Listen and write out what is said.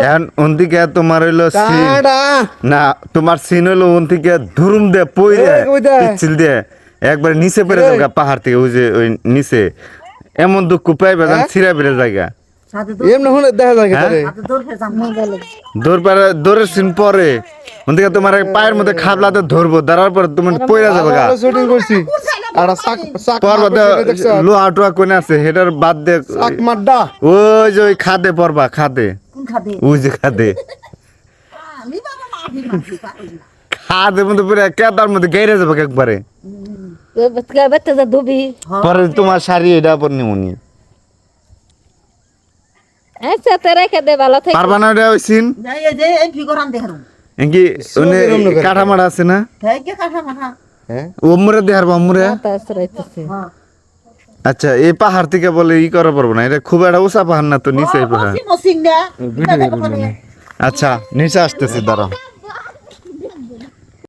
এখন ওনদিকে তোমার হইলো না তোমার সিন হইলো ওনদিকে ধুরুম দে পইরে পিছিল দিয়ে একবার নিচে পড়ে যাবে পাহাড় থেকে ওই যে ওই নিচে এমন দুঃখ পাইবে যেন ছিঁড়া বেড়ে জায়গা এমনি হুনে দেখা যায় দৌড়ের সিন পরে ওনদিকে তোমার পায়ের মধ্যে খাবলাতে ধরবো ধরার পর তুমি পইরা যাবে গা শুটিং করছি আর চাক পর্বতে লোহা টোয়া কোনে আছে হেটার বাদ দে চাক মাড্ডা ওই যে ওই খাদে পড়বা খাদে ওই যে খাদে খাদের মধ্যে পুরো কেদার মধ্যে গেড়ে যাবে একবারে পরে তোমার শাড়ি এটা পর নিমুনি আচ্ছা তোরা খেতে ভালো থাকে পারবা না এটা ওই সিন এঙ্কি ওনে কাঠামাড়া আছে না ওমরে দেহার বামুরে আচ্ছা এই পাহাড় থেকে বলে ই করা পারবো না এটা খুব একটা উঁচা পাহাড় না তো নিচে পাহাড় আচ্ছা নিচে আসতেছি দাঁড়াও